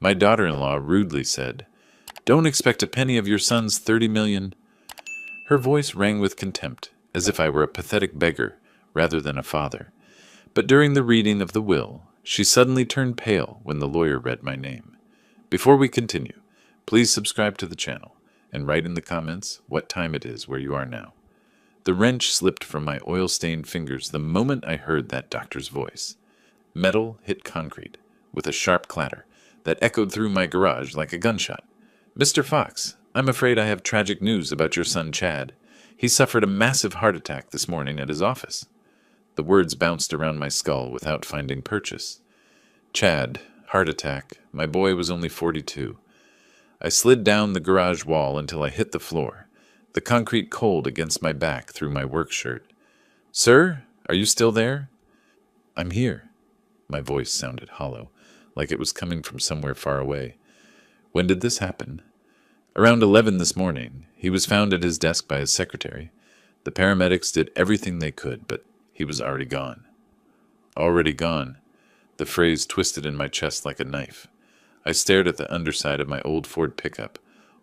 My daughter-in-law rudely said, "Don't expect a penny of your son's 30 million." Her voice rang with contempt, as if I were a pathetic beggar rather than a father. But during the reading of the will, she suddenly turned pale when the lawyer read my name. Before we continue, please subscribe to the channel and write in the comments what time it is where you are now. The wrench slipped from my oil-stained fingers the moment I heard that doctor's voice. Metal hit concrete with a sharp clatter that echoed through my garage like a gunshot. "Mr. Fox, I'm afraid I have tragic news about your son Chad. He suffered a massive heart attack this morning at his office." The words bounced around my skull without finding purchase. Chad, heart attack, my boy was only 42. I slid down the garage wall until I hit the floor, the concrete cold against my back through my work shirt. "Sir, are you still there?" "I'm here." My voice sounded hollow, like it was coming from somewhere far away. "When did this happen?" "Around 11 this morning. He was found at his desk by his secretary. The paramedics did everything they could, but he was already gone." Already gone. The phrase twisted in my chest like a knife. I stared at the underside of my old Ford pickup,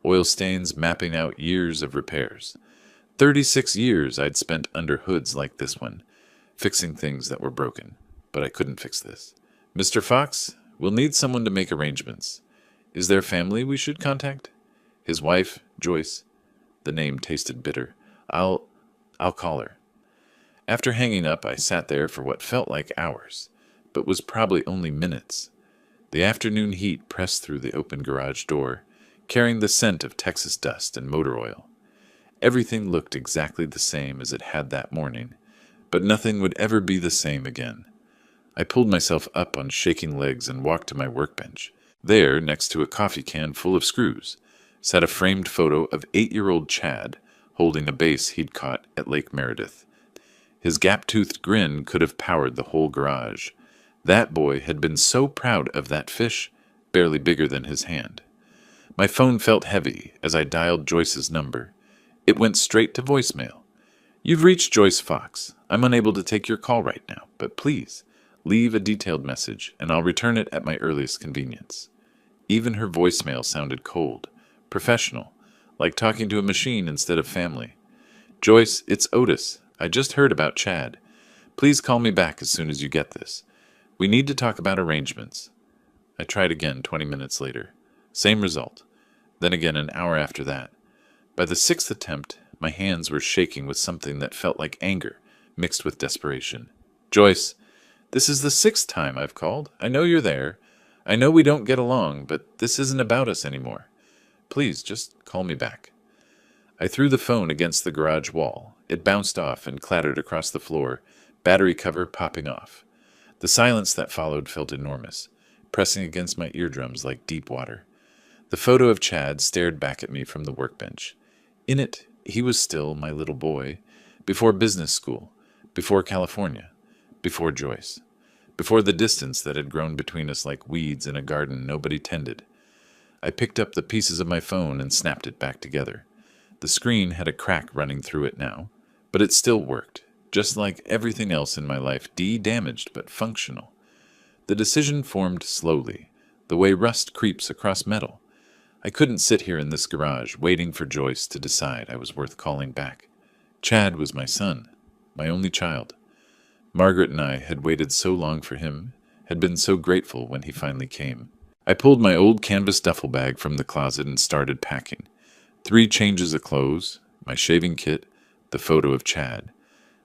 oil stains mapping out years of repairs. 36 years I'd spent under hoods like this one, fixing things that were broken. But I couldn't fix this. "Mr. Fox, we'll need someone to make arrangements. Is there family we should contact?" "His wife, Joyce." The name tasted bitter. I'll call her." After hanging up, I sat there for what felt like hours, but was probably only minutes. The afternoon heat pressed through the open garage door, carrying the scent of Texas dust and motor oil. Everything looked exactly the same as it had that morning, but nothing would ever be the same again. I pulled myself up on shaking legs and walked to my workbench. There, next to a coffee can full of screws, sat a framed photo of 8-year-old Chad holding a base he'd caught at Lake Meredith. His gap-toothed grin could have powered the whole garage. That boy had been so proud of that fish, barely bigger than his hand. My phone felt heavy as I dialed Joyce's number. It went straight to voicemail. "You've reached Joyce Fox. I'm unable to take your call right now, but please, leave a detailed message, and I'll return it at my earliest convenience." Even her voicemail sounded cold, professional, like talking to a machine instead of family. "Joyce, it's Otis. I just heard about Chad. Please call me back as soon as you get this. We need to talk about arrangements." I tried again 20 minutes later. Same result. Then again an hour after that. By the 6th attempt, my hands were shaking with something that felt like anger, mixed with desperation. "Joyce, this is the 6th time I've called. I know you're there. I know we don't get along, but this isn't about us anymore. Please, just call me back." I threw the phone against the garage wall. It bounced off and clattered across the floor, battery cover popping off. The silence that followed felt enormous, pressing against my eardrums like deep water. The photo of Chad stared back at me from the workbench. In it, he was still my little boy, before business school, before California, before Joyce, before the distance that had grown between us like weeds in a garden nobody tended. I picked up the pieces of my phone and snapped it back together. The screen had a crack running through it now, but it still worked, just like everything else in my life, damaged but functional. The decision formed slowly, the way rust creeps across metal. I couldn't sit here in this garage waiting for Joyce to decide I was worth calling back. Chad was my son, my only child. Margaret and I had waited so long for him, had been so grateful when he finally came. I pulled my old canvas duffel bag from the closet and started packing. 3 changes of clothes, my shaving kit, the photo of Chad.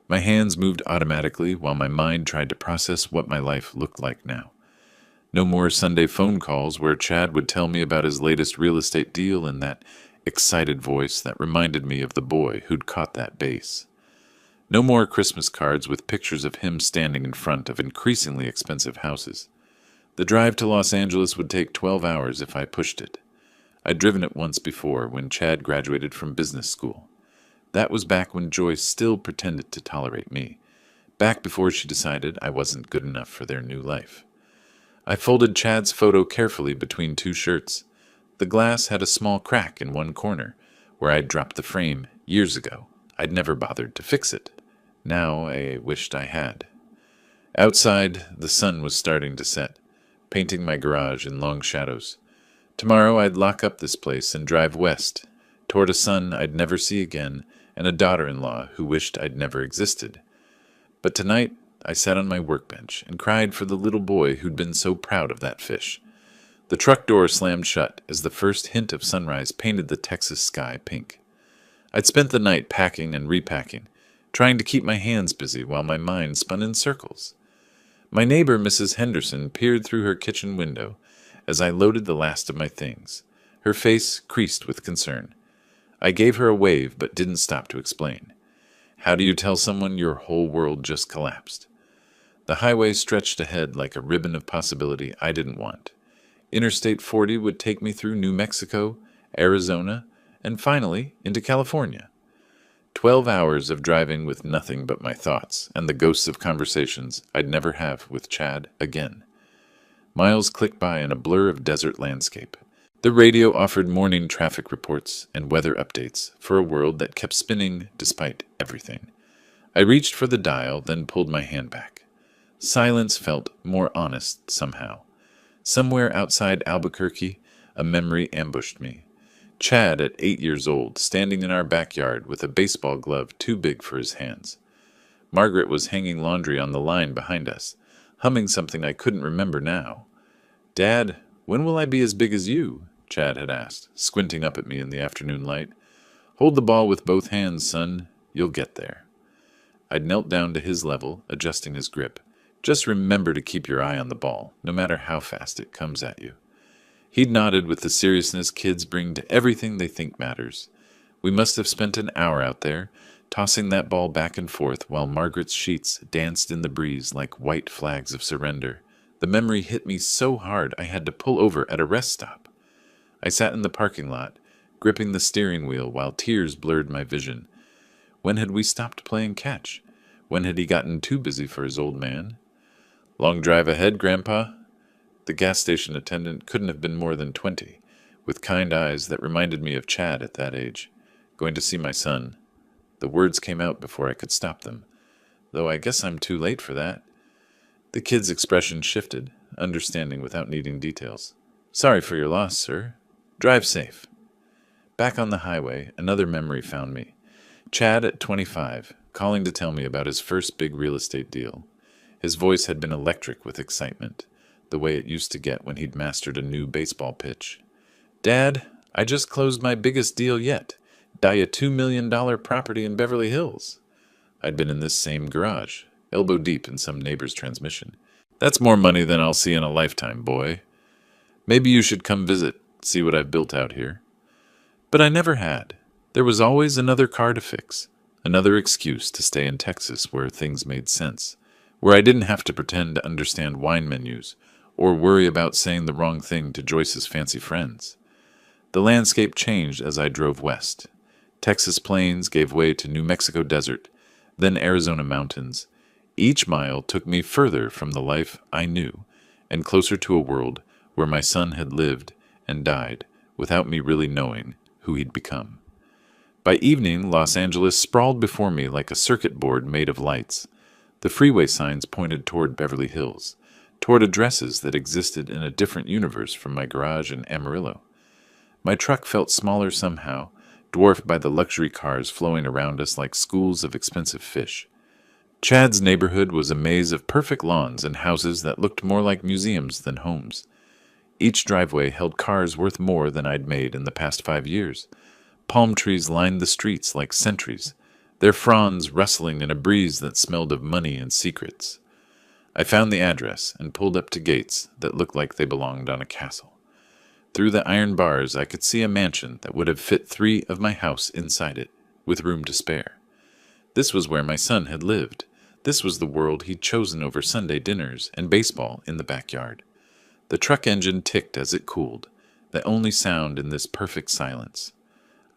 My hands moved automatically while my mind tried to process what my life looked like now. No more Sunday phone calls where Chad would tell me about his latest real estate deal in that excited voice that reminded me of the boy who'd caught that base. No more Christmas cards with pictures of him standing in front of increasingly expensive houses. The drive to Los Angeles would take 12 hours if I pushed it. I'd driven it once before when Chad graduated from business school. That was back when Joyce still pretended to tolerate me, back before she decided I wasn't good enough for their new life. I folded Chad's photo carefully between 2 shirts. The glass had a small crack in one corner, where I'd dropped the frame years ago. I'd never bothered to fix it. Now I wished I had. Outside, the sun was starting to set. painting my garage in long shadows. Tomorrow I'd lock up this place and drive west, toward a son I'd never see again and a daughter-in-law who wished I'd never existed. But tonight I sat on my workbench and cried for the little boy who'd been so proud of that fish. The truck door slammed shut as the first hint of sunrise painted the Texas sky pink. I'd spent the night packing and repacking, trying to keep my hands busy while my mind spun in circles. My neighbor, Mrs. Henderson, peered through her kitchen window as I loaded the last of my things, her face creased with concern. I gave her a wave but didn't stop to explain. How do you tell someone your whole world just collapsed? The highway stretched ahead like a ribbon of possibility I didn't want. Interstate 40 would take me through New Mexico, Arizona, and finally into California. 12 hours of driving with nothing but my thoughts and the ghosts of conversations I'd never have with Chad again. Miles clicked by in a blur of desert landscape. The radio offered morning traffic reports and weather updates for a world that kept spinning despite everything. I reached for the dial, then pulled my hand back. Silence felt more honest somehow. Somewhere outside Albuquerque, a memory ambushed me. Chad, at 8 years old, standing in our backyard with a baseball glove too big for his hands. Margaret was hanging laundry on the line behind us, humming something I couldn't remember now. "Dad, when will I be as big as you?" Chad had asked, squinting up at me in the afternoon light. "Hold the ball with both hands, son. You'll get there." I'd knelt down to his level, adjusting his grip. "Just remember to keep your eye on the ball, no matter how fast it comes at you." He'd nodded with the seriousness kids bring to everything they think matters. We must have spent an hour out there, tossing that ball back and forth while Margaret's sheets danced in the breeze like white flags of surrender. The memory hit me so hard I had to pull over at a rest stop. I sat in the parking lot, gripping the steering wheel while tears blurred my vision. When had we stopped playing catch? When had he gotten too busy for his old man? "Long drive ahead, Grandpa?" The gas station attendant couldn't have been more than 20, with kind eyes that reminded me of Chad at that age. "Going to see my son." The words came out before I could stop them, though I guess I'm too late for that. The kid's expression shifted, understanding without needing details. "Sorry for your loss, sir. Drive safe." Back on the highway, another memory found me. Chad at 25, calling to tell me about his first big real estate deal. His voice had been electric with excitement, the way it used to get when he'd mastered a new baseball pitch. "Dad, I just closed my biggest deal yet. Buy a $2 million property in Beverly Hills." I'd been in this same garage, elbow deep in some neighbor's transmission. "That's more money than I'll see in a lifetime, boy. Maybe you should come visit, see what I've built out here." But I never had. There was always another car to fix, another excuse to stay in Texas where things made sense, where I didn't have to pretend to understand wine menus or worry about saying the wrong thing to Joyce's fancy friends. The landscape changed as I drove west. Texas plains gave way to New Mexico desert, then Arizona mountains. Each mile took me further from the life I knew and closer to a world where my son had lived and died without me really knowing who he'd become. By evening, Los Angeles sprawled before me like a circuit board made of lights. The freeway signs pointed toward Beverly Hills, toward addresses that existed in a different universe from my garage in Amarillo. My truck felt smaller somehow, dwarfed by the luxury cars flowing around us like schools of expensive fish. Chad's neighborhood was a maze of perfect lawns and houses that looked more like museums than homes. Each driveway held cars worth more than I'd made in the past 5 years. Palm trees lined the streets like sentries, their fronds rustling in a breeze that smelled of money and secrets. I found the address and pulled up to gates that looked like they belonged on a castle. Through the iron bars I could see a mansion that would have fit 3 of my house inside it, with room to spare. This was where my son had lived. This was the world he'd chosen over Sunday dinners and baseball in the backyard. The truck engine ticked as it cooled, the only sound in this perfect silence.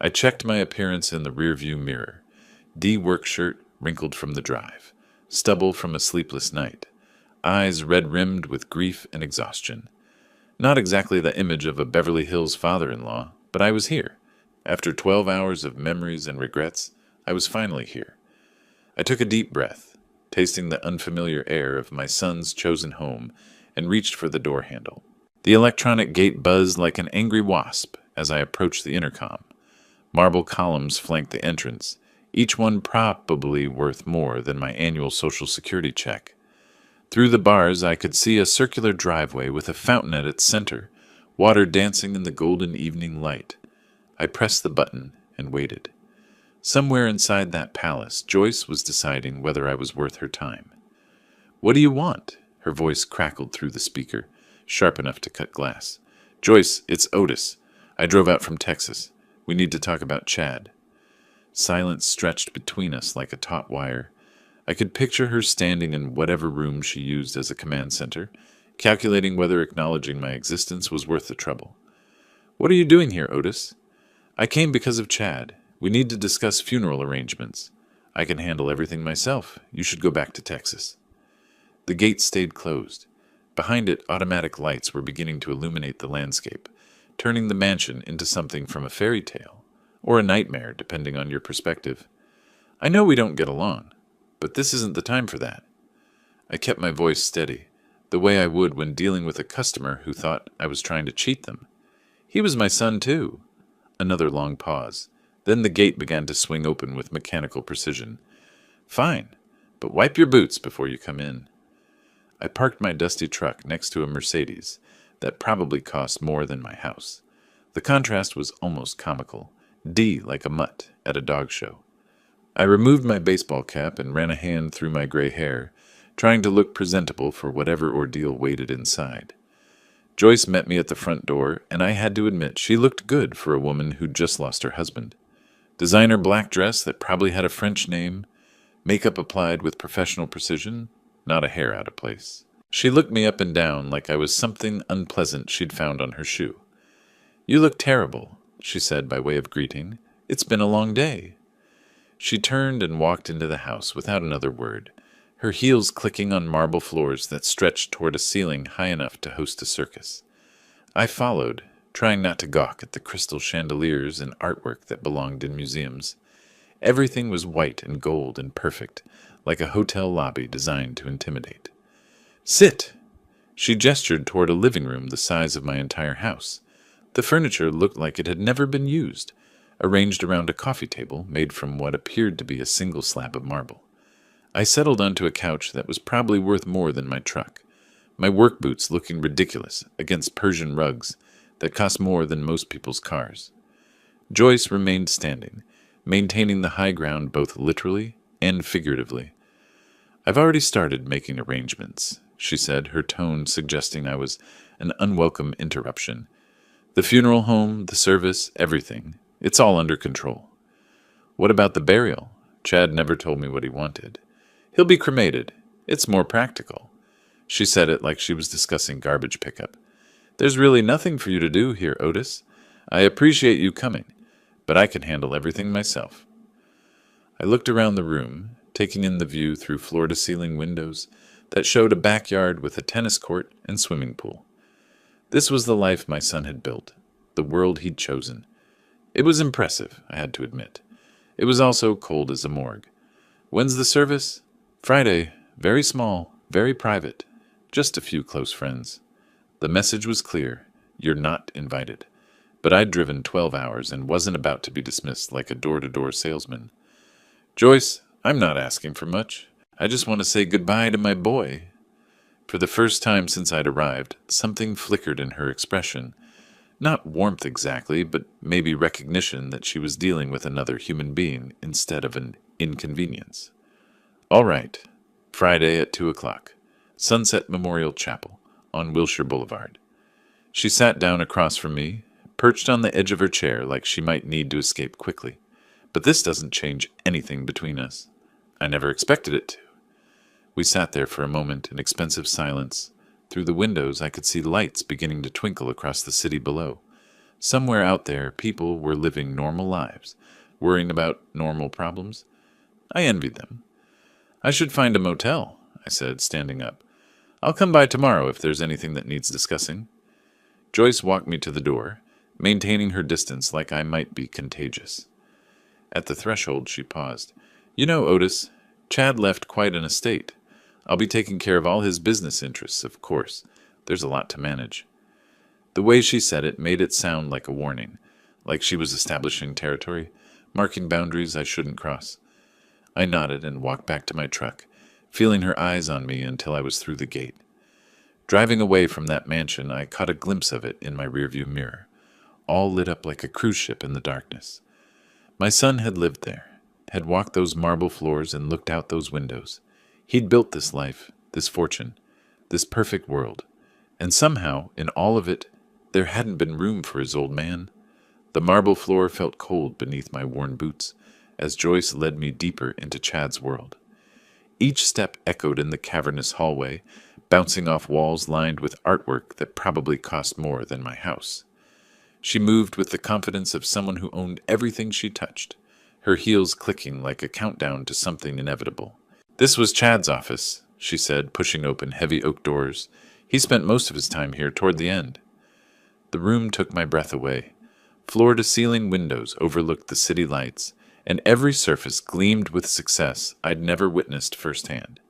I checked my appearance in the rearview mirror. D-work shirt wrinkled from the drive, stubble from a sleepless night, eyes red-rimmed with grief and exhaustion. Not exactly the image of a Beverly Hills father-in-law, but I was here. After 12 hours of memories and regrets, I was finally here. I took a deep breath, tasting the unfamiliar air of my son's chosen home and reached for the door handle. The electronic gate buzzed like an angry wasp as I approached the intercom. Marble columns flanked the entrance, each one probably worth more than my annual Social Security check. Through the bars, I could see a circular driveway with a fountain at its center, water dancing in the golden evening light. I pressed the button and waited. Somewhere inside that palace, Joyce was deciding whether I was worth her time. "What do you want?" Her voice crackled through the speaker, sharp enough to cut glass. "Joyce, it's Otis. I drove out from Texas. We need to talk about Chad." Silence stretched between us like a taut wire. I could picture her standing in whatever room she used as a command center, calculating whether acknowledging my existence was worth the trouble. "What are you doing here, Otis?" "I came because of Chad. We need to discuss funeral arrangements. I can handle everything myself. You should go back to Texas." The gate stayed closed. Behind it, automatic lights were beginning to illuminate the landscape, turning the mansion into something from a fairy tale, or a nightmare, depending on your perspective. "I know we don't get along, but this isn't the time for that." I kept my voice steady, the way I would when dealing with a customer who thought I was trying to cheat them. "He was my son, too." Another long pause. Then the gate began to swing open with mechanical precision. "Fine, but wipe your boots before you come in." I parked my dusty truck next to a Mercedes that probably cost more than my house. The contrast was almost comical, D like a mutt at a dog show. I removed my baseball cap and ran a hand through my gray hair, trying to look presentable for whatever ordeal waited inside. Joyce met me at the front door, and I had to admit she looked good for a woman who'd just lost her husband. Designer black dress that probably had a French name, makeup applied with professional precision, not a hair out of place. She looked me up and down like I was something unpleasant she'd found on her shoe. "You look terrible," she said by way of greeting. "It's been a long day." She turned and walked into the house without another word, her heels clicking on marble floors that stretched toward a ceiling high enough to host a circus. I followed, trying not to gawk at the crystal chandeliers and artwork that belonged in museums. Everything was white and gold and perfect, like a hotel lobby designed to intimidate. "Sit!" She gestured toward a living room the size of my entire house. The furniture looked like it had never been used, arranged around a coffee table made from what appeared to be a single slab of marble. I settled onto a couch that was probably worth more than my truck, my work boots looking ridiculous against Persian rugs that cost more than most people's cars. Joyce remained standing, maintaining the high ground both literally and figuratively. "I've already started making arrangements," she said, her tone suggesting I was an unwelcome interruption. "The funeral home, the service, everything. It's all under control." "What about the burial?" Chad never told me what he wanted. "He'll be cremated. It's more practical." She said it like she was discussing garbage pickup. "There's really nothing for you to do here, Otis. I appreciate you coming, but I can handle everything myself." I looked around the room, taking in the view through floor-to-ceiling windows that showed a backyard with a tennis court and swimming pool. This was the life my son had built, the world he'd chosen. It was impressive, I had to admit. It was also cold as a morgue. "When's the service?" "Friday. Very small, very private. Just a few close friends." The message was clear. You're not invited. But I'd driven 12 hours and wasn't about to be dismissed like a door-to-door salesman. "Joyce, I'm not asking for much. I just want to say goodbye to my boy." For the first time since I'd arrived, something flickered in her expression. Not warmth exactly, but maybe recognition that she was dealing with another human being instead of an inconvenience. "All right. Friday at 2 o'clock. Sunset Memorial Chapel, on Wilshire Boulevard." She sat down across from me, perched on the edge of her chair like she might need to escape quickly. But this doesn't change anything between us. I never expected it to. We sat there for a moment in expensive silence. Through the windows I could see lights beginning to twinkle across the city below. Somewhere out there, people were living normal lives, worrying about normal problems. I envied them. "I should find a motel," I said, standing up. "I'll come by tomorrow if there's anything that needs discussing." Joyce walked me to the door, maintaining her distance like I might be contagious. At the threshold, she paused. "You know, Otis, Chad left quite an estate. I'll be taking care of all his business interests, of course, There's a lot to manage." The way she said it made it sound like a warning, like she was establishing territory, marking boundaries I shouldn't cross. I nodded and walked back to my truck, feeling her eyes on me until I was through the gate. Driving away from that mansion, I caught a glimpse of it in my rearview mirror, all lit up like a cruise ship in the darkness. My son had lived there, had walked those marble floors and looked out those windows. He'd built this life, this fortune, this perfect world, and somehow, in all of it, there hadn't been room for his old man. The marble floor felt cold beneath my worn boots as Joyce led me deeper into Chad's world. Each step echoed in the cavernous hallway, bouncing off walls lined with artwork that probably cost more than my house. She moved with the confidence of someone who owned everything she touched, her heels clicking like a countdown to something inevitable. "This was Chad's office," she said, pushing open heavy oak doors. "He spent most of his time here toward the end." The room took my breath away. Floor-to-ceiling windows overlooked the city lights, and every surface gleamed with success I'd never witnessed firsthand.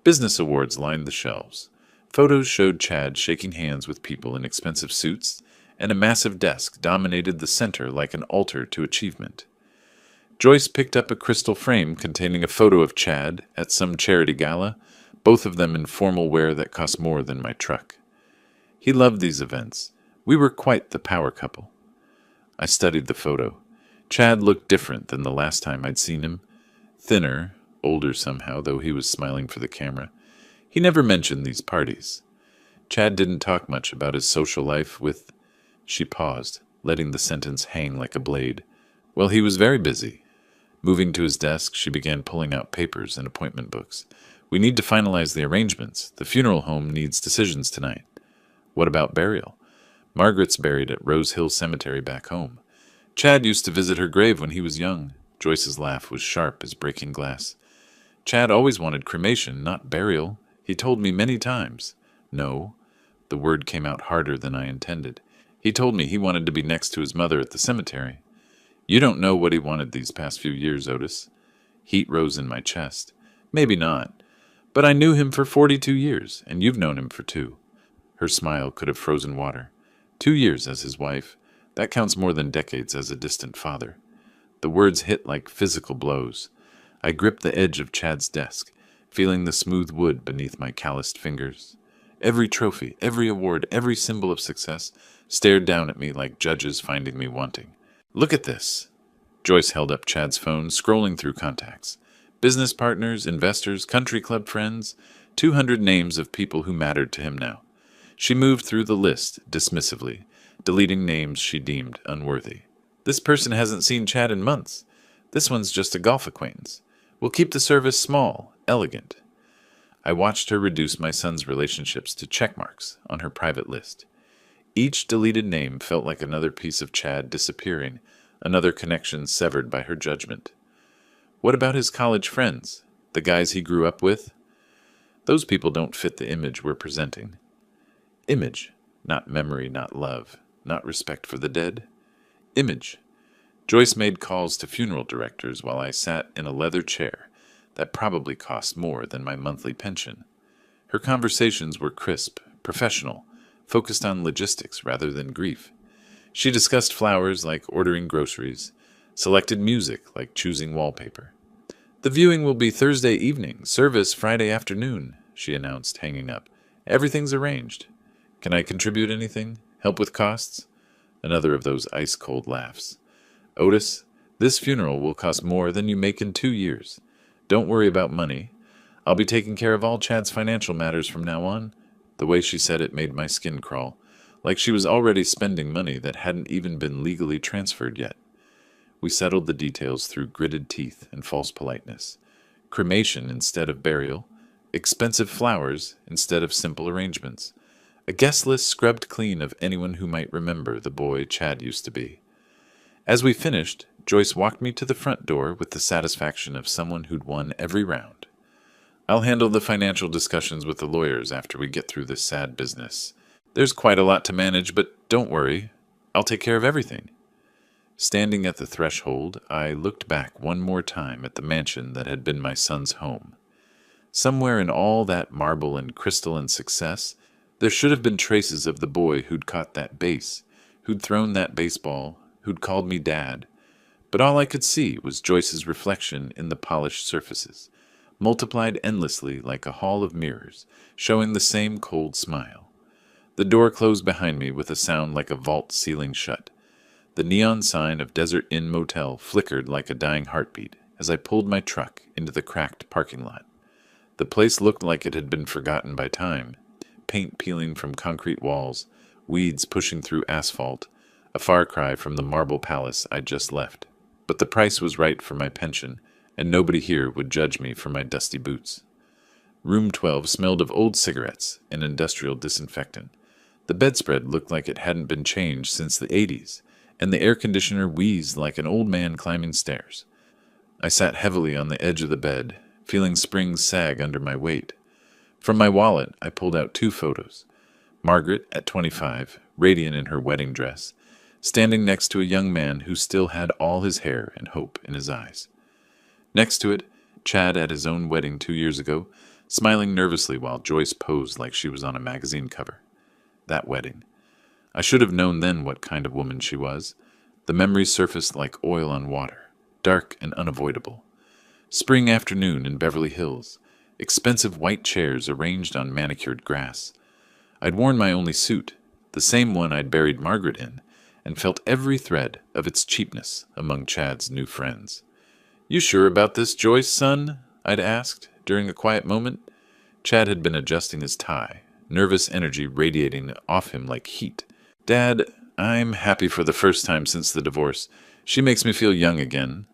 Business awards lined the shelves. Photos showed Chad shaking hands with people in expensive suits, and a massive desk dominated the center like an altar to achievement. Joyce picked up a crystal frame containing a photo of Chad at some charity gala, both of them in formal wear that cost more than my truck. He loved these events. We were quite the power couple. I studied the photo. Chad looked different than the last time I'd seen him. Thinner, older somehow, though he was smiling for the camera. He never mentioned these parties. Chad didn't talk much about his social life with... She paused, letting the sentence hang like a blade. Well, he was very busy. Moving to his desk, she began pulling out papers and appointment books. "We need to finalize the arrangements. The funeral home needs decisions tonight." "What about burial?" "Margaret's buried at Rose Hill Cemetery back home. Chad used to visit her grave when he was young." Joyce's laugh was sharp as breaking glass. "Chad always wanted cremation, not burial. He told me many times." "No." The word came out harder than I intended. "He told me he wanted to be next to his mother at the cemetery." "You don't know what he wanted these past few years, Otis." Heat rose in my chest. "Maybe not. But I knew him for 42 years, and you've known him for 2. Her smile could have frozen water. 2 years as his wife. That counts more than decades as a distant father. The words hit like physical blows. I gripped the edge of Chad's desk, feeling the smooth wood beneath my calloused fingers. Every trophy, every award, every symbol of success stared down at me like judges finding me wanting. "Look at this." Joyce held up Chad's phone, scrolling through contacts. Business partners, investors, country club friends, 200 names of people who mattered to him now. She moved through the list dismissively, deleting names she deemed unworthy. "This person hasn't seen Chad in months. This one's just a golf acquaintance. We'll keep the service small, elegant." I watched her reduce my son's relationships to checkmarks on her private list. Each deleted name felt like another piece of Chad disappearing, another connection severed by her judgment. What about his college friends, the guys he grew up with? Those people don't fit the image we're presenting. Image, not memory, not love, not respect for the dead. Image. Joyce made calls to funeral directors while I sat in a leather chair that probably cost more than my monthly pension. Her conversations were crisp, professional, focused on logistics rather than grief. She discussed flowers like ordering groceries, selected music like choosing wallpaper. "The viewing will be Thursday evening, service Friday afternoon," she announced, hanging up. "Everything's arranged. Can I contribute anything? Help with costs?" Another of those ice-cold laughs. "Otis, this funeral will cost more than you make in 2 years. Don't worry about money. I'll be taking care of all Chad's financial matters from now on." The way she said it made my skin crawl, like she was already spending money that hadn't even been legally transferred yet. We settled the details through gritted teeth and false politeness. Cremation instead of burial, expensive flowers instead of simple arrangements. A guest list scrubbed clean of anyone who might remember the boy Chad used to be. As we finished, Joyce walked me to the front door with the satisfaction of someone who'd won every round. "I'll handle the financial discussions with the lawyers after we get through this sad business. There's quite a lot to manage, but don't worry. I'll take care of everything." Standing at the threshold, I looked back one more time at the mansion that had been my son's home. Somewhere in all that marble and crystal and success, There should have been traces of the boy who'd caught that base, who'd thrown that baseball, who'd called me Dad. But all I could see was Joyce's reflection in the polished surfaces, multiplied endlessly like a hall of mirrors, showing the same cold smile. The door closed behind me with a sound like a vault ceiling shut. The neon sign of Desert Inn Motel flickered like a dying heartbeat as I pulled my truck into the cracked parking lot. The place looked like it had been forgotten by time, paint peeling from concrete walls, weeds pushing through asphalt, a far cry from the marble palace I'd just left. But the price was right for my pension, and nobody here would judge me for my dusty boots. Room 12 smelled of old cigarettes and industrial disinfectant. The bedspread looked like it hadn't been changed since the 80s, and the air conditioner wheezed like an old man climbing stairs. I sat heavily on the edge of the bed, feeling springs sag under my weight. From my wallet, I pulled out 2 photos. Margaret, at 25, radiant in her wedding dress, standing next to a young man who still had all his hair and hope in his eyes. Next to it, Chad at his own wedding 2 years ago, smiling nervously while Joyce posed like she was on a magazine cover. That wedding. I should have known then what kind of woman she was. The memories surfaced like oil on water, dark and unavoidable. Spring afternoon in Beverly Hills, expensive white chairs arranged on manicured grass. I'd worn my only suit, the same one I'd buried Margaret in, and felt every thread of its cheapness among Chad's new friends. "You sure about this, Joyce, son?" I'd asked, during a quiet moment. Chad had been adjusting his tie, nervous energy radiating off him like heat. "Dad, I'm happy for the first time since the divorce. She makes me feel young again."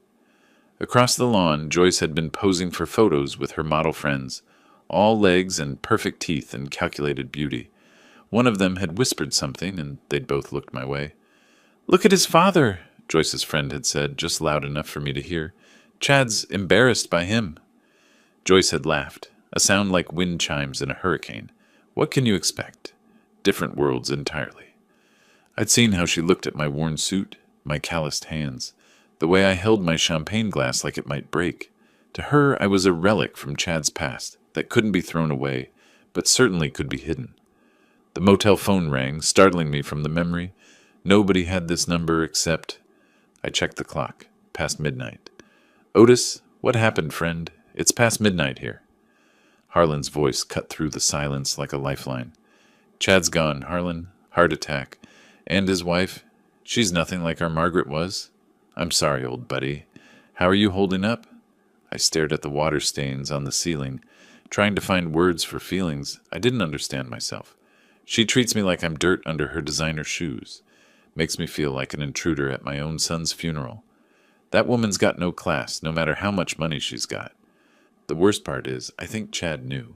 Across the lawn, Joyce had been posing for photos with her model friends, all legs and perfect teeth and calculated beauty. One of them had whispered something, and they'd both looked my way. "Look at his father," Joyce's friend had said, just loud enough for me to hear. "Chad's embarrassed by him." Joyce had laughed, a sound like wind chimes in a hurricane. What can you expect? Different worlds entirely. I'd seen how she looked at my worn suit, my calloused hands, the way I held my champagne glass like it might break. To her, I was a relic from Chad's past that couldn't be thrown away, but certainly could be hidden. The motel phone rang, startling me from the memory. Nobody had this number except... I checked the clock. Past midnight. "Otis, what happened, friend? It's past midnight here." Harlan's voice cut through the silence like a lifeline. "Chad's gone, Harlan. Heart attack. And his wife, she's nothing like our Margaret was. I'm sorry, old buddy. How are you holding up?" I stared at the water stains on the ceiling, trying to find words for feelings. I didn't understand myself. She treats me like I'm dirt under her designer shoes. Makes me feel like an intruder at my own son's funeral. That woman's got no class, no matter how much money she's got. The worst part is, I think Chad knew.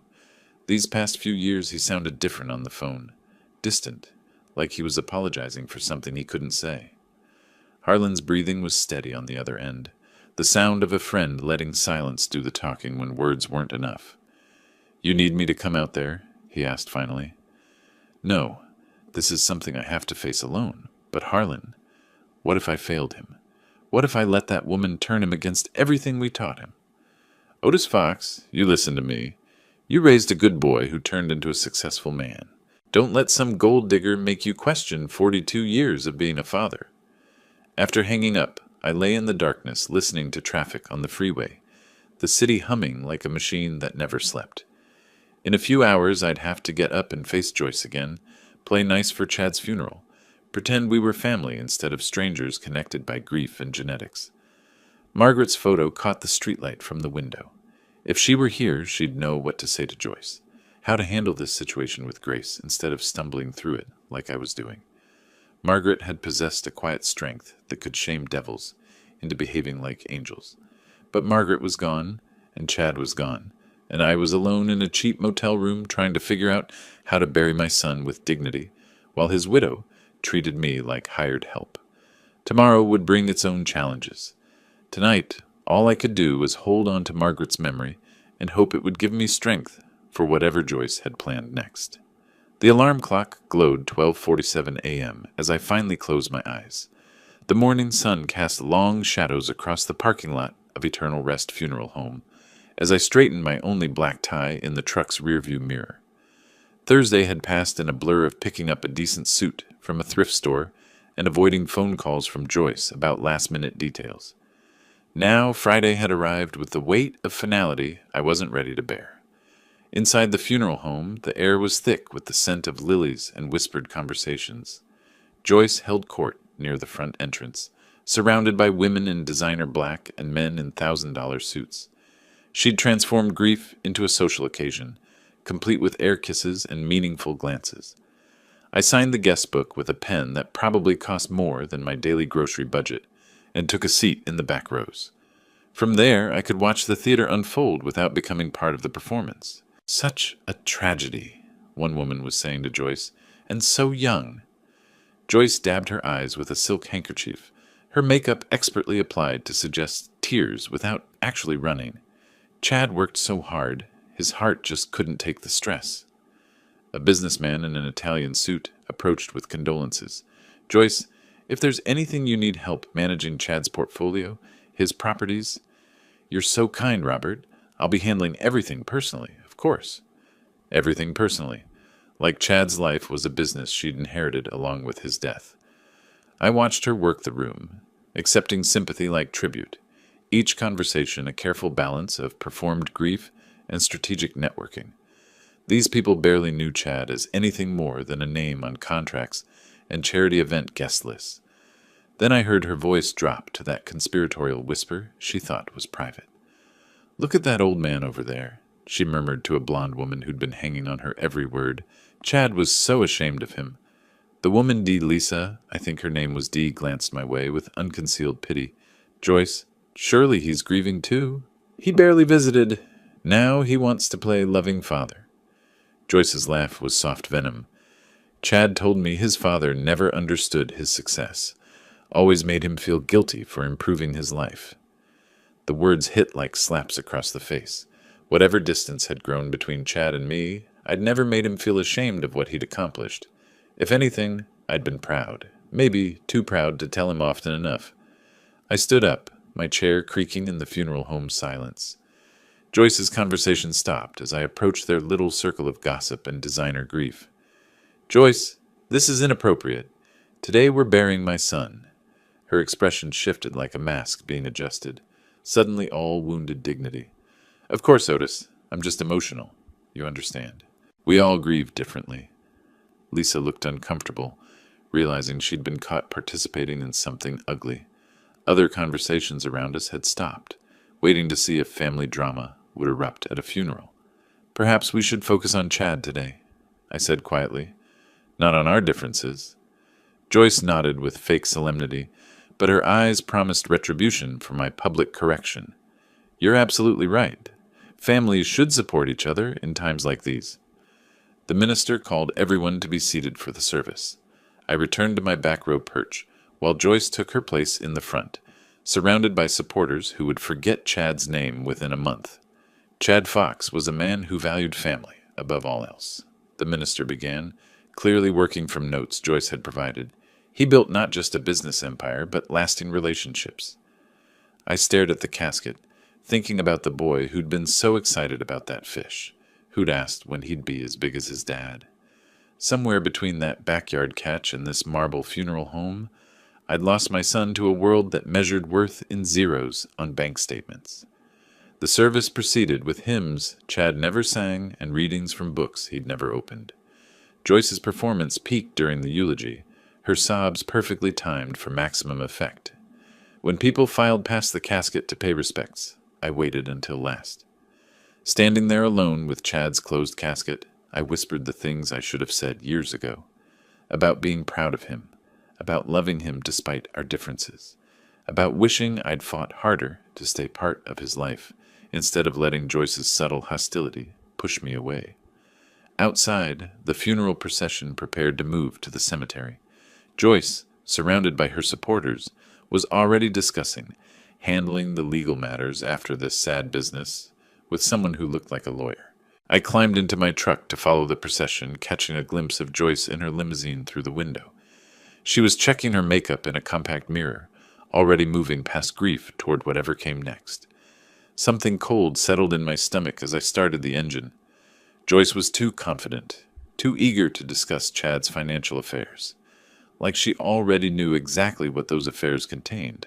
These past few years he sounded different on the phone. Distant, like he was apologizing for something he couldn't say. Harlan's breathing was steady on the other end, the sound of a friend letting silence do the talking when words weren't enough. "You need me to come out there?" he asked finally. "No, this is something I have to face alone. But Harlan, what if I failed him? What if I let that woman turn him against everything we taught him? Otis Fox, you listen to me. You raised a good boy who turned into a successful man. Don't let some gold digger make you question 42 years of being a father." After hanging up, I lay in the darkness listening to traffic on the freeway, the city humming like a machine that never slept. In a few hours I'd have to get up and face Joyce again, play nice for Chad's funeral, pretend we were family instead of strangers connected by grief and genetics. Margaret's photo caught the streetlight from the window. If she were here, she'd know what to say to Joyce, how to handle this situation with grace instead of stumbling through it like I was doing. Margaret had possessed a quiet strength that could shame devils into behaving like angels. But Margaret was gone, and Chad was gone, and I was alone in a cheap motel room trying to figure out how to bury my son with dignity, while his widow treated me like hired help. Tomorrow would bring its own challenges. Tonight, all I could do was hold on to Margaret's memory and hope it would give me strength for whatever Joyce had planned next. The alarm clock glowed 12:47 a.m. as I finally closed my eyes. The morning sun cast long shadows across the parking lot of Eternal Rest Funeral Home as I straightened my only black tie in the truck's rearview mirror. Thursday had passed in a blur of picking up a decent suit from a thrift store and avoiding phone calls from Joyce about last-minute details. Now Friday had arrived with the weight of finality I wasn't ready to bear. Inside the funeral home, the air was thick with the scent of lilies and whispered conversations. Joyce held court near the front entrance, surrounded by women in designer black and men in $1,000 suits. She'd transformed grief into a social occasion, complete with air kisses and meaningful glances. I signed the guest book with a pen that probably cost more than my daily grocery budget, and took a seat in the back rows. From there, I could watch the theater unfold without becoming part of the performance. "Such a tragedy," one woman was saying to Joyce, "and so young." Joyce dabbed her eyes with a silk handkerchief, her makeup expertly applied to suggest tears without actually running. Chad worked so hard, his heart just couldn't take the stress. A businessman in an Italian suit approached with condolences. "Joyce, if there's anything you need help managing Chad's portfolio, his properties—" "You're so kind, Robert. I'll be handling everything personally, of course." Everything personally. Like Chad's life was a business she'd inherited along with his death. I watched her work the room, accepting sympathy like tribute. Each conversation a careful balance of performed grief and strategic networking. These people barely knew Chad as anything more than a name on contracts and charity event guest lists. Then I heard her voice drop to that conspiratorial whisper she thought was private. "Look at that old man over there," she murmured to a blonde woman who'd been hanging on her every word. Chad was so ashamed of him. The woman Lisa, I think her name was Dee, glanced my way with unconcealed pity. "Joyce, surely he's grieving too. He barely visited. Now he wants to play loving father." Joyce's laugh was soft venom. Chad told me his father never understood his success, always made him feel guilty for improving his life. The words hit like slaps across the face. Whatever distance had grown between Chad and me, I'd never made him feel ashamed of what he'd accomplished. If anything, I'd been proud, maybe too proud to tell him often enough. I stood up, my chair creaking in the funeral home silence. Joyce's conversation stopped as I approached their little circle of gossip and designer grief. "Joyce, this is inappropriate. Today we're burying my son." Her expression shifted like a mask being adjusted, suddenly all wounded dignity. "Of course, Otis. I'm just emotional. You understand. We all grieve differently." Lisa looked uncomfortable, realizing she'd been caught participating in something ugly. Other conversations around us had stopped, waiting to see if family drama would erupt at a funeral. "Perhaps we should focus on Chad today," I said quietly. "Not on our differences." Joyce nodded with fake solemnity, but her eyes promised retribution for my public correction. "You're absolutely right. Families should support each other in times like these." The minister called everyone to be seated for the service. I returned to my back row perch, while Joyce took her place in the front, surrounded by supporters who would forget Chad's name within a month. Chad Fox was a man who valued family above all else, the minister began, clearly working from notes Joyce had provided. He built not just a business empire, but lasting relationships. I stared at the casket, thinking about the boy who'd been so excited about that fish, who'd asked when he'd be as big as his dad. Somewhere between that backyard catch and this marble funeral home, I'd lost my son to a world that measured worth in zeros on bank statements. The service proceeded with hymns Chad never sang and readings from books he'd never opened. Joyce's performance peaked during the eulogy, her sobs perfectly timed for maximum effect. When people filed past the casket to pay respects, I waited until last. Standing there alone with Chad's closed casket, I whispered the things I should have said years ago, about being proud of him, about loving him despite our differences, about wishing I'd fought harder to stay part of his life, instead of letting Joyce's subtle hostility push me away. Outside, the funeral procession prepared to move to the cemetery. Joyce, surrounded by her supporters, was already discussing handling the legal matters after this sad business with someone who looked like a lawyer. I climbed into my truck to follow the procession, catching a glimpse of Joyce in her limousine through the window. She was checking her makeup in a compact mirror, already moving past grief toward whatever came next. Something cold settled in my stomach as I started the engine. Joyce was too confident, too eager to discuss Chad's financial affairs, like she already knew exactly what those affairs contained.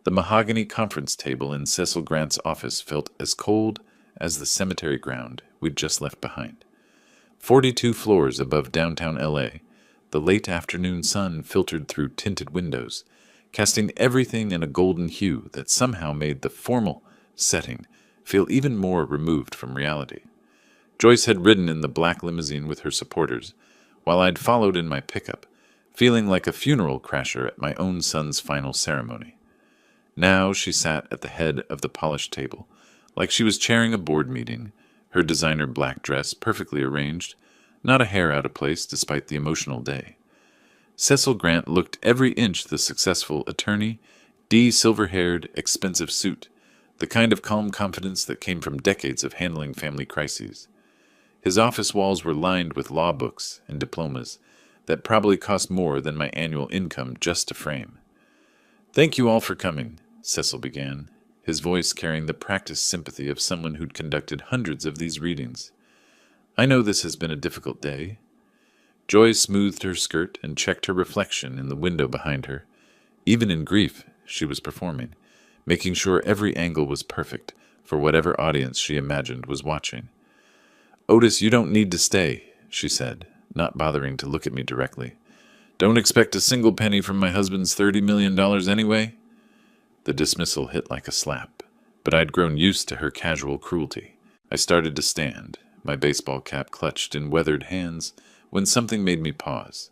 The mahogany conference table in Cecil Grant's office felt as cold as the cemetery ground we'd just left behind. 42 floors above downtown LA, the late afternoon sun filtered through tinted windows, casting everything in a golden hue that somehow made the formal setting feel even more removed from reality. Joyce had ridden in the black limousine with her supporters, while I'd followed in my pickup, feeling like a funeral crasher at my own son's final ceremony. Now she sat at the head of the polished table, like she was chairing a board meeting, her designer black dress perfectly arranged, not a hair out of place despite the emotional day. Cecil Grant looked every inch the successful attorney, silver-haired, expensive suit, the kind of calm confidence that came from decades of handling family crises. His office walls were lined with law books and diplomas that probably cost more than my annual income just to frame. "Thank you all for coming," Cecil began, his voice carrying the practiced sympathy of someone who'd conducted hundreds of these readings. "I know this has been a difficult day." Joy smoothed her skirt and checked her reflection in the window behind her. Even in grief, she was performing, making sure every angle was perfect for whatever audience she imagined was watching. "Otis, you don't need to stay," she said, not bothering to look at me directly. "Don't expect a single penny from my husband's $30 million anyway." The dismissal hit like a slap, but I'd grown used to her casual cruelty. I started to stand, my baseball cap clutched in weathered hands, when something made me pause.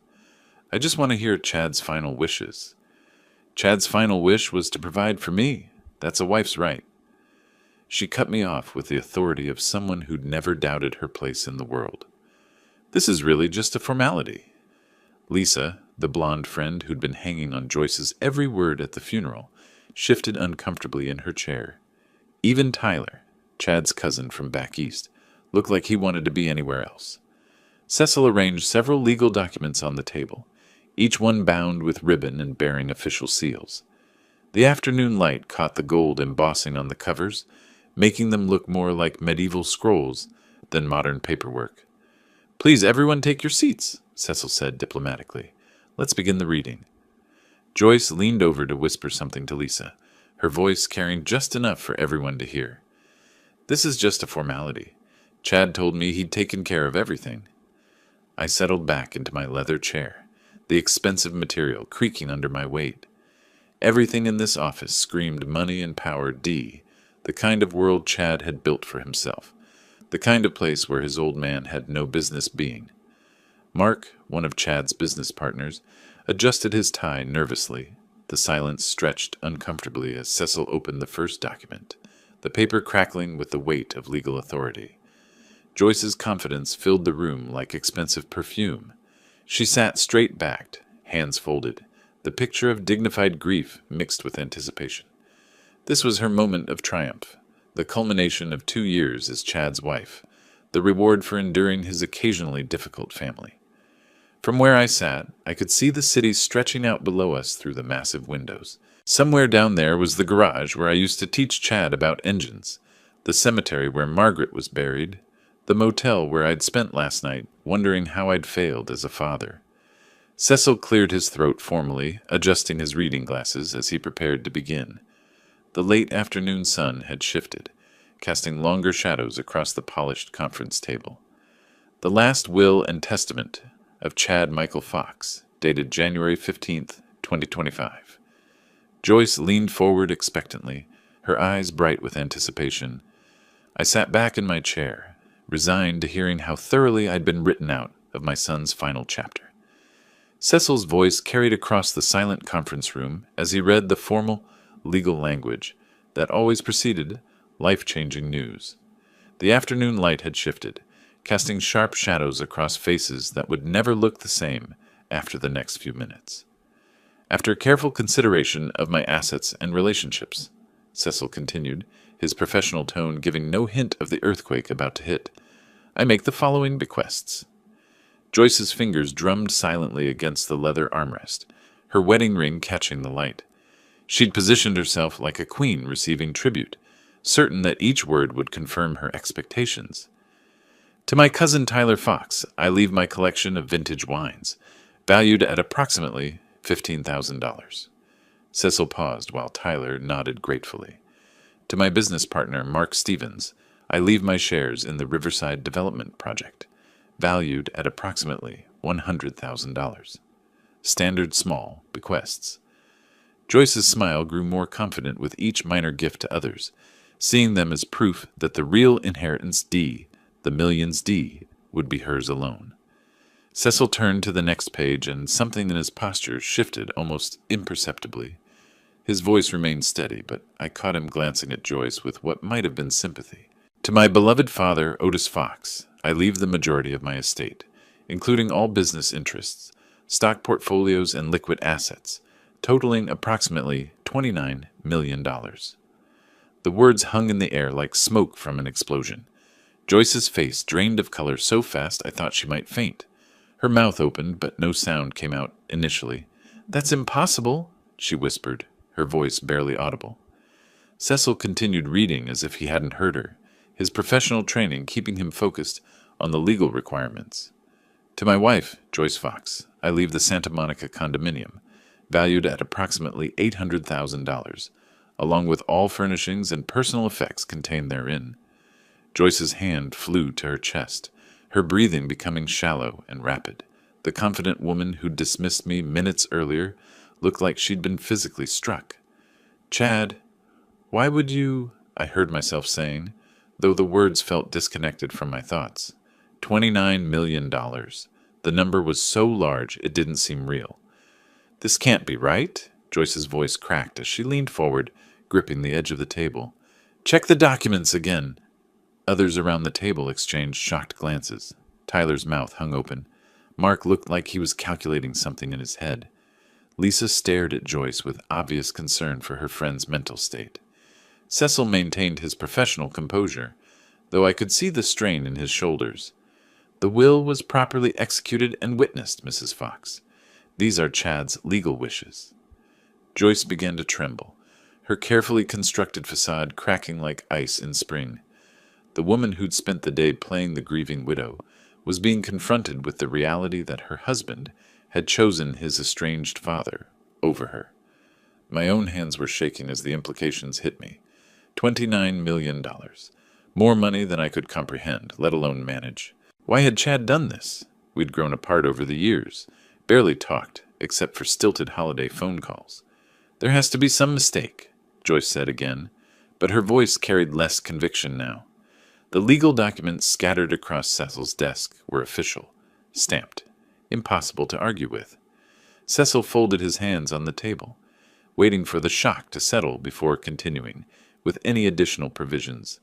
"I just want to hear Chad's final wishes." "Chad's final wish was to provide for me. That's a wife's right." She cut me off with the authority of someone who'd never doubted her place in the world. "This is really just a formality." Lisa, the blonde friend who'd been hanging on Joyce's every word at the funeral, shifted uncomfortably in her chair. Even Tyler, Chad's cousin from back east, looked like he wanted to be anywhere else. Cecil arranged several legal documents on the table, each one bound with ribbon and bearing official seals. The afternoon light caught the gold embossing on the covers, making them look more like medieval scrolls than modern paperwork. "Please, everyone take your seats," Cecil said diplomatically. "Let's begin the reading." Joyce leaned over to whisper something to Lisa, her voice carrying just enough for everyone to hear. "This is just a formality. Chad told me he'd taken care of everything." I settled back into my leather chair, the expensive material creaking under my weight. Everything in this office screamed money and power the kind of world Chad had built for himself, the kind of place where his old man had no business being. Mark, one of Chad's business partners, adjusted his tie nervously. The silence stretched uncomfortably as Cecil opened the first document, the paper crackling with the weight of legal authority. Joyce's confidence filled the room like expensive perfume. She sat straight-backed, hands folded, the picture of dignified grief mixed with anticipation. This was her moment of triumph, the culmination of 2 years as Chad's wife, the reward for enduring his occasionally difficult family. From where I sat, I could see the city stretching out below us through the massive windows. Somewhere down there was the garage where I used to teach Chad about engines, the cemetery where Margaret was buried, the motel where I'd spent last night, wondering how I'd failed as a father. Cecil cleared his throat formally, adjusting his reading glasses as he prepared to begin. The late afternoon sun had shifted, casting longer shadows across the polished conference table. The last will and testament of Chad Michael Fox, dated January 15th, 2025. Joyce leaned forward expectantly, her eyes bright with anticipation. I sat back in my chair, resigned to hearing how thoroughly I'd been written out of my son's final chapter. Cecil's voice carried across the silent conference room as he read the formal, legal language that always preceded life-changing news. The afternoon light had shifted, casting sharp shadows across faces that would never look the same after the next few minutes. "After careful consideration of my assets and relationships," Cecil continued, his professional tone giving no hint of the earthquake about to hit, "I make the following bequests." Joyce's fingers drummed silently against the leather armrest, her wedding ring catching the light. She'd positioned herself like a queen receiving tribute, certain that each word would confirm her expectations. To my cousin Tyler Fox, I leave my collection of vintage wines, valued at approximately $15,000. Cecil paused while Tyler nodded gratefully. To my business partner, Mark Stevens, I leave my shares in the Riverside Development Project, valued at approximately $100,000. Standard small bequests. Joyce's smile grew more confident with each minor gift to others, seeing them as proof that the real inheritance D, the millions D, would be hers alone. Cecil turned to the next page, and something in his posture shifted almost imperceptibly. His voice remained steady, but I caught him glancing at Joyce with what might have been sympathy. To my beloved father, Otis Fox, I leave the majority of my estate, including all business interests, stock portfolios, and liquid assets, totaling approximately $29 million. The words hung in the air like smoke from an explosion. Joyce's face drained of color so fast I thought she might faint. Her mouth opened, but no sound came out initially. "That's impossible," she whispered, her voice barely audible. Cecil continued reading as if he hadn't heard her, his professional training keeping him focused on the legal requirements. To my wife, Joyce Fox, I leave the Santa Monica condominium, valued at approximately $800,000, along with all furnishings and personal effects contained therein. Joyce's hand flew to her chest, her breathing becoming shallow and rapid. The confident woman who dismissed me minutes earlier looked like she'd been physically struck. "Chad, why would you—" I heard myself saying, though the words felt disconnected from my thoughts. $29 million. The number was so large it didn't seem real. "This can't be right," Joyce's voice cracked as she leaned forward, gripping the edge of the table. "Check the documents again." Others around the table exchanged shocked glances. Tyler's mouth hung open. Mark looked like he was calculating something in his head. Lisa stared at Joyce with obvious concern for her friend's mental state. Cecil maintained his professional composure, though I could see the strain in his shoulders. "The will was properly executed and witnessed, Mrs. Fox. These are Chad's legal wishes." Joyce began to tremble, her carefully constructed facade cracking like ice in spring. The woman who'd spent the day playing the grieving widow was being confronted with the reality that her husband had chosen his estranged father over her. My own hands were shaking as the implications hit me. $29 million. More money than I could comprehend, let alone manage. Why had Chad done this? We'd grown apart over the years, barely talked, except for stilted holiday phone calls. "There has to be some mistake," Joyce said again, but her voice carried less conviction now. The legal documents scattered across Cecil's desk were official, stamped, impossible to argue with. Cecil folded his hands on the table, waiting for the shock to settle before continuing with any additional provisions.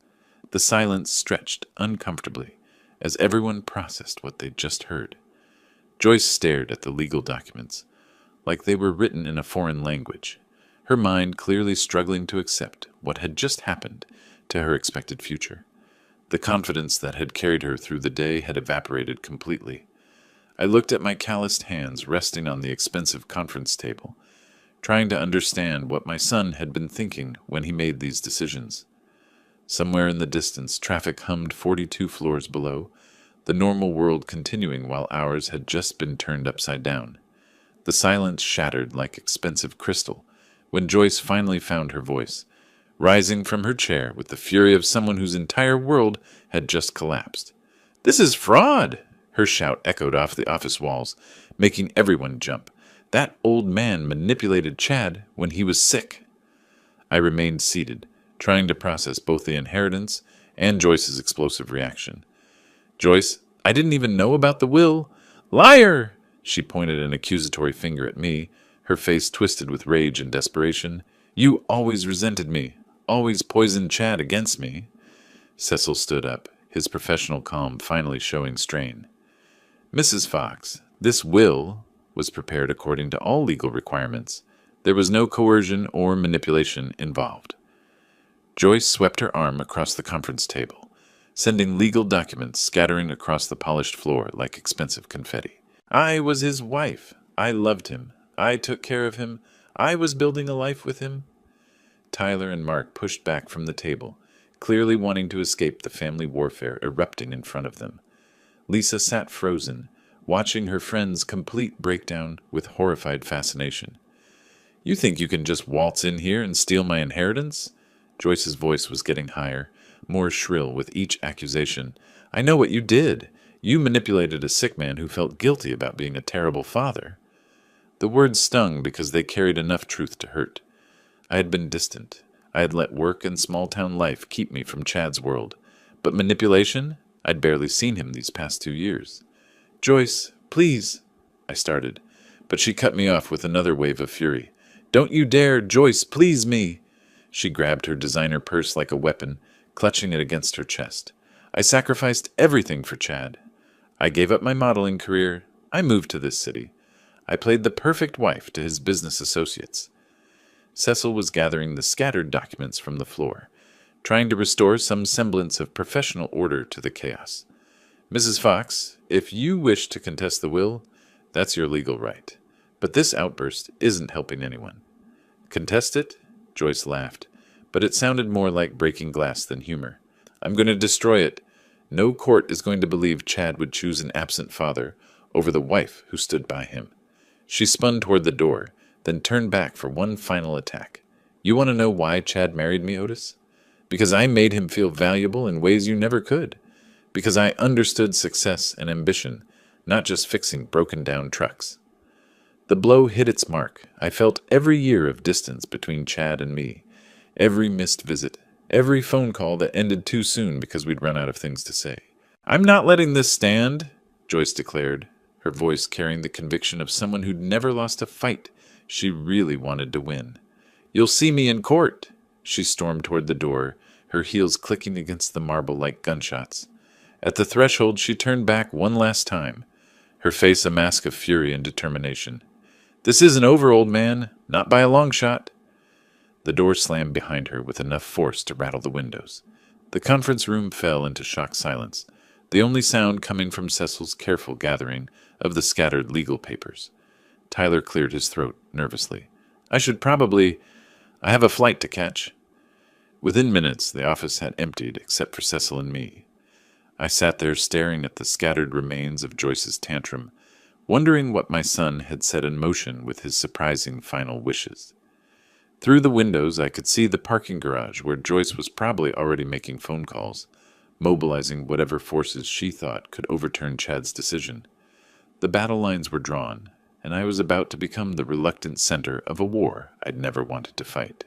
The silence stretched uncomfortably as everyone processed what they'd just heard. Joyce stared at the legal documents, like they were written in a foreign language, her mind clearly struggling to accept what had just happened to her expected future. The confidence that had carried her through the day had evaporated completely. I looked at my calloused hands resting on the expensive conference table, trying to understand what my son had been thinking when he made these decisions. Somewhere in the distance, traffic hummed 42 floors below, the normal world continuing while ours had just been turned upside down. The silence shattered like expensive crystal when Joyce finally found her voice, rising from her chair with the fury of someone whose entire world had just collapsed. "This is fraud!" Her shout echoed off the office walls, making everyone jump. "That old man manipulated Chad when he was sick." I remained seated, trying to process both the inheritance and Joyce's explosive reaction. "Joyce, I didn't even know about the will." "Liar!" She pointed an accusatory finger at me, her face twisted with rage and desperation. "You always resented me, always poisoned Chad against me." Cecil stood up, his professional calm finally showing strain. "Mrs. Fox, this will was prepared according to all legal requirements. There was no coercion or manipulation involved." Joyce swept her arm across the conference table, sending legal documents scattering across the polished floor like expensive confetti. "I was his wife. I loved him. I took care of him. I was building a life with him." Tyler and Mark pushed back from the table, clearly wanting to escape the family warfare erupting in front of them. Lisa sat frozen, watching her friend's complete breakdown with horrified fascination. You think you can just waltz in here and steal my inheritance? Joyce's voice was getting higher, more shrill with each accusation. I know what you did. You manipulated a sick man who felt guilty about being a terrible father. The words stung because they carried enough truth to hurt. I had been distant. I had let work and small-town life keep me from Chad's world. But manipulation? I'd barely seen him these past 2 years. Joyce, please, I started, but she cut me off with another wave of fury. Don't you dare, Joyce, please me. She grabbed her designer purse like a weapon, clutching it against her chest. I sacrificed everything for Chad. I gave up my modeling career. I moved to this city. I played the perfect wife to his business associates. Cecil was gathering the scattered documents from the floor, trying to restore some semblance of professional order to the chaos. Mrs. Fox, if you wish to contest the will, that's your legal right. But this outburst isn't helping anyone. Contest it? Joyce laughed, but it sounded more like breaking glass than humor. I'm going to destroy it. No court is going to believe Chad would choose an absent father over the wife who stood by him. She spun toward the door, then turned back for one final attack. You want to know why Chad married me, Otis? Because I made him feel valuable in ways you never could. Because I understood success and ambition, not just fixing broken-down trucks. The blow hit its mark. I felt every year of distance between Chad and me, every missed visit, every phone call that ended too soon because we'd run out of things to say. I'm not letting this stand, Joyce declared, her voice carrying the conviction of someone who'd never lost a fight she really wanted to win. You'll see me in court. She stormed toward the door, her heels clicking against the marble like gunshots. At the threshold, she turned back one last time, her face a mask of fury and determination. This isn't over, old man. Not by a long shot. The door slammed behind her with enough force to rattle the windows. The conference room fell into shocked silence, the only sound coming from Cecil's careful gathering of the scattered legal papers. Tyler cleared his throat nervously. I have a flight to catch. Within minutes, the office had emptied except for Cecil and me. I sat there staring at the scattered remains of Joyce's tantrum, wondering what my son had set in motion with his surprising final wishes. Through the windows, I could see the parking garage where Joyce was probably already making phone calls, mobilizing whatever forces she thought could overturn Chad's decision. The battle lines were drawn, and I was about to become the reluctant center of a war I'd never wanted to fight.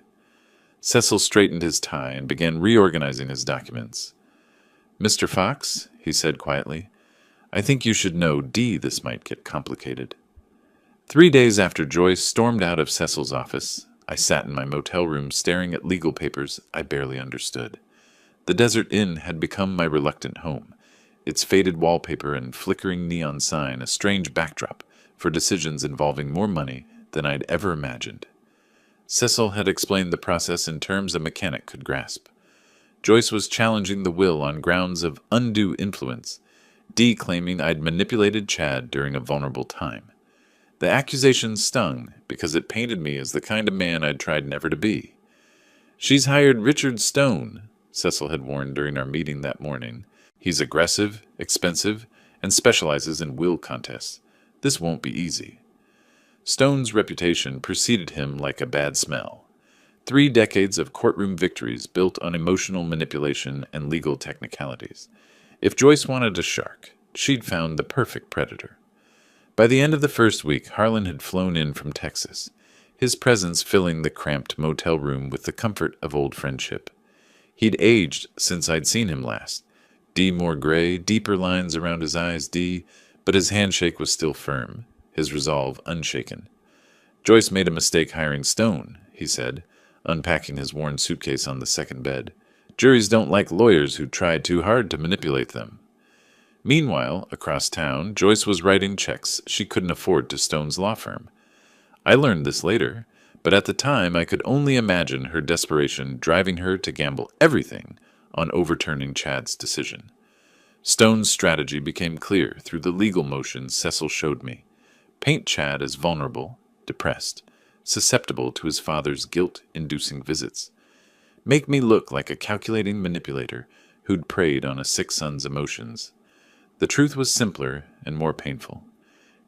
Cecil straightened his tie and began reorganizing his documents. Mr. Fox, he said quietly, I think you should know this might get complicated. 3 days after Joyce stormed out of Cecil's office, I sat in my motel room staring at legal papers I barely understood. The Desert Inn had become my reluctant home, its faded wallpaper and flickering neon sign a strange backdrop for decisions involving more money than I'd ever imagined. Cecil had explained the process in terms a mechanic could grasp. Joyce was challenging the will on grounds of undue influence, claiming I'd manipulated Chad during a vulnerable time. The accusation stung because it painted me as the kind of man I'd tried never to be. She's hired Richard Stone, Cecil had warned during our meeting that morning. He's aggressive, expensive, and specializes in will contests. This won't be easy. Stone's reputation preceded him like a bad smell. 3 decades of courtroom victories built on emotional manipulation and legal technicalities. If Joyce wanted a shark, she'd found the perfect predator. By the end of the first week, Harlan had flown in from Texas, his presence filling the cramped motel room with the comfort of old friendship. He'd aged since I'd seen him last. More gray, deeper lines around his eyes, but his handshake was still firm, his resolve unshaken. Joyce made a mistake hiring Stone, he said, unpacking his worn suitcase on the second bed. Juries don't like lawyers who try too hard to manipulate them. Meanwhile, across town, Joyce was writing checks she couldn't afford to Stone's law firm. I learned this later, but at the time I could only imagine her desperation driving her to gamble everything on overturning Chad's decision. Stone's strategy became clear through the legal motions Cecil showed me. Paint Chad as vulnerable, depressed, susceptible to his father's guilt-inducing visits. Make me look like a calculating manipulator who'd preyed on a sick son's emotions. The truth was simpler and more painful.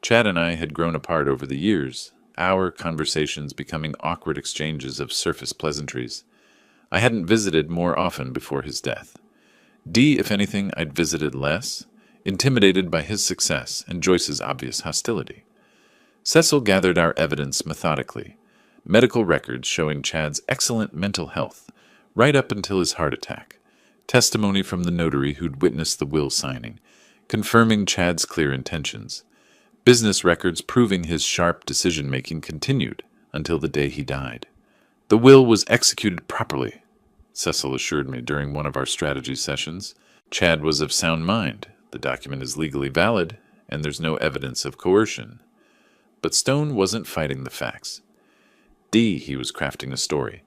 Chad and I had grown apart over the years, our conversations becoming awkward exchanges of surface pleasantries. I hadn't visited more often before his death. Dee, if anything, I'd visited less, intimidated by his success and Joyce's obvious hostility. Cecil gathered our evidence methodically, medical records showing Chad's excellent mental health, right up until his heart attack, testimony from the notary who'd witnessed the will signing, confirming Chad's clear intentions, business records proving his sharp decision-making continued until the day he died. The will was executed properly, Cecil assured me during one of our strategy sessions. Chad was of sound mind, the document is legally valid, and there's no evidence of coercion. But Stone wasn't fighting the facts. He was crafting a story.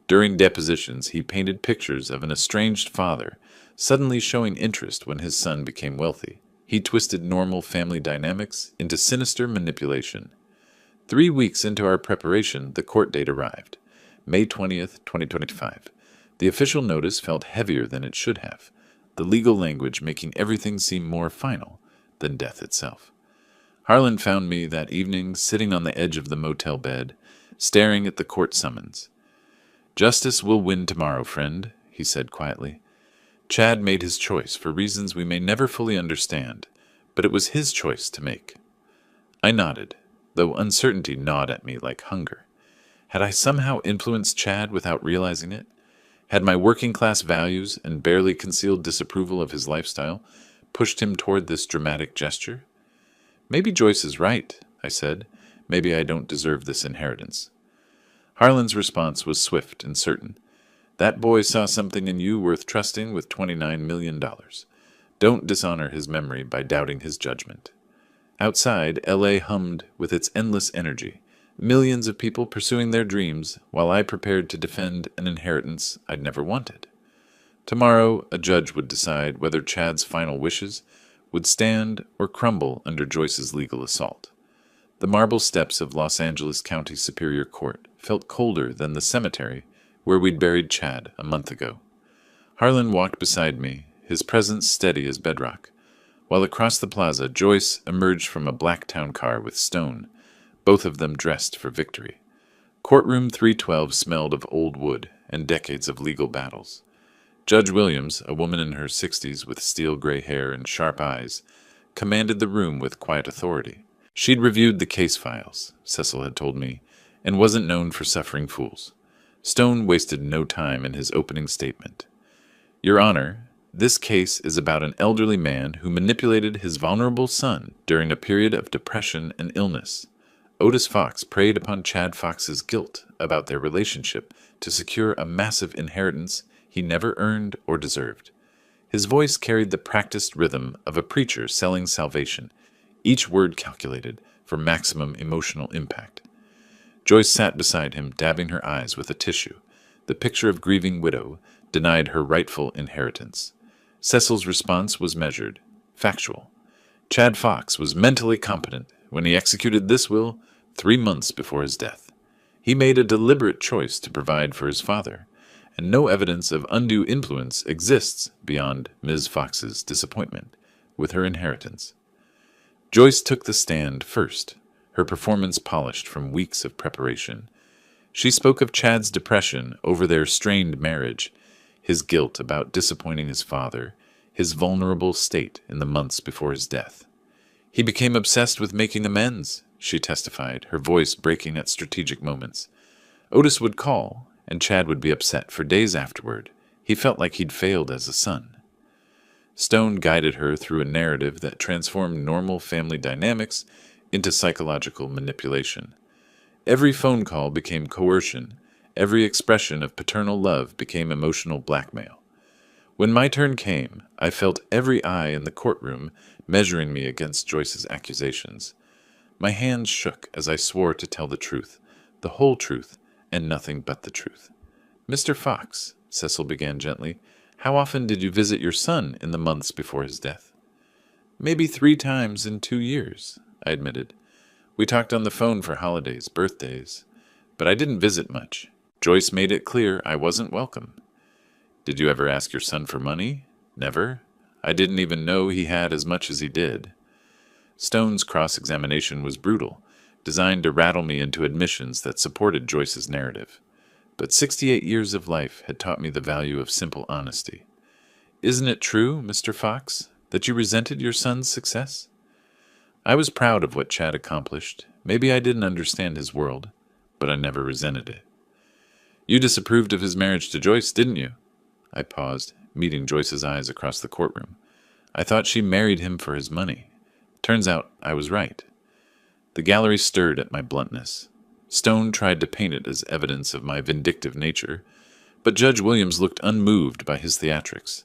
During depositions, he painted pictures of an estranged father, suddenly showing interest when his son became wealthy. He twisted normal family dynamics into sinister manipulation. 3 weeks into our preparation, the court date arrived. May 20th, 2025. The official notice felt heavier than it should have, the legal language making everything seem more final than death itself. Harlan found me that evening sitting on the edge of the motel bed, staring at the court summons. "Justice will win tomorrow, friend," he said quietly. "Chad made his choice for reasons we may never fully understand, but it was his choice to make." I nodded, though uncertainty gnawed at me like hunger. Had I somehow influenced Chad without realizing it? Had my working-class values and barely concealed disapproval of his lifestyle pushed him toward this dramatic gesture? "Maybe Joyce is right," I said. "Maybe I don't deserve this inheritance." Harlan's response was swift and certain. "That boy saw something in you worth trusting with $29 million. Don't dishonor his memory by doubting his judgment." Outside, L.A. hummed with its endless energy, millions of people pursuing their dreams while I prepared to defend an inheritance I'd never wanted. Tomorrow, a judge would decide whether Chad's final wishes would stand or crumble under Joyce's legal assault. The marble steps of Los Angeles County Superior Court felt colder than the cemetery where we'd buried Chad a month ago. Harlan walked beside me, his presence steady as bedrock, while across the plaza Joyce emerged from a black town car with Stone, both of them dressed for victory. Courtroom 312 smelled of old wood and decades of legal battles. Judge Williams, a woman in her 60s with steel-gray hair and sharp eyes, commanded the room with quiet authority. She'd reviewed the case files, Cecil had told me, and wasn't known for suffering fools. Stone wasted no time in his opening statement. "Your Honor, this case is about an elderly man who manipulated his vulnerable son during a period of depression and illness. Otis Fox preyed upon Chad Fox's guilt about their relationship to secure a massive inheritance he never earned or deserved." His voice carried the practiced rhythm of a preacher selling salvation, each word calculated for maximum emotional impact. Joyce sat beside him, dabbing her eyes with a tissue, the picture of grieving widow denied her rightful inheritance. Cecil's response was measured, factual. Chad Fox was mentally competent when he executed this will 3 months before his death. He made a deliberate choice to provide for his father, and no evidence of undue influence exists beyond Ms. Fox's disappointment with her inheritance. Joyce took the stand first, her performance polished from weeks of preparation. She spoke of Chad's depression over their strained marriage, his guilt about disappointing his father, his vulnerable state in the months before his death. "He became obsessed with making amends," she testified, her voice breaking at strategic moments. "Otis would call, and Chad would be upset for days afterward. He felt like he'd failed as a son." Stone guided her through a narrative that transformed normal family dynamics into psychological manipulation. Every phone call became coercion. Every expression of paternal love became emotional blackmail. When my turn came, I felt every eye in the courtroom measuring me against Joyce's accusations. My hands shook as I swore to tell the truth, the whole truth, and nothing but the truth. "Mr. Fox," Cecil began gently, "how often did you visit your son in the months before his death?" "Maybe 3 times in 2 years," I admitted. "We talked on the phone for holidays, birthdays, but I didn't visit much. Joyce made it clear I wasn't welcome." "Did you ever ask your son for money?" "Never." I didn't even know he had as much as he did. Stone's cross-examination was brutal, designed to rattle me into admissions that supported Joyce's narrative. But 68 years of life had taught me the value of simple honesty. "Isn't it true, Mr. Fox, that you resented your son's success?" I was proud of what Chad accomplished. Maybe I didn't understand his world, but I never resented it. "You disapproved of his marriage to Joyce, didn't you?" I paused, meeting Joyce's eyes across the courtroom. "I thought she married him for his money. Turns out I was right." The gallery stirred at my bluntness. Stone tried to paint it as evidence of my vindictive nature, but Judge Williams looked unmoved by his theatrics.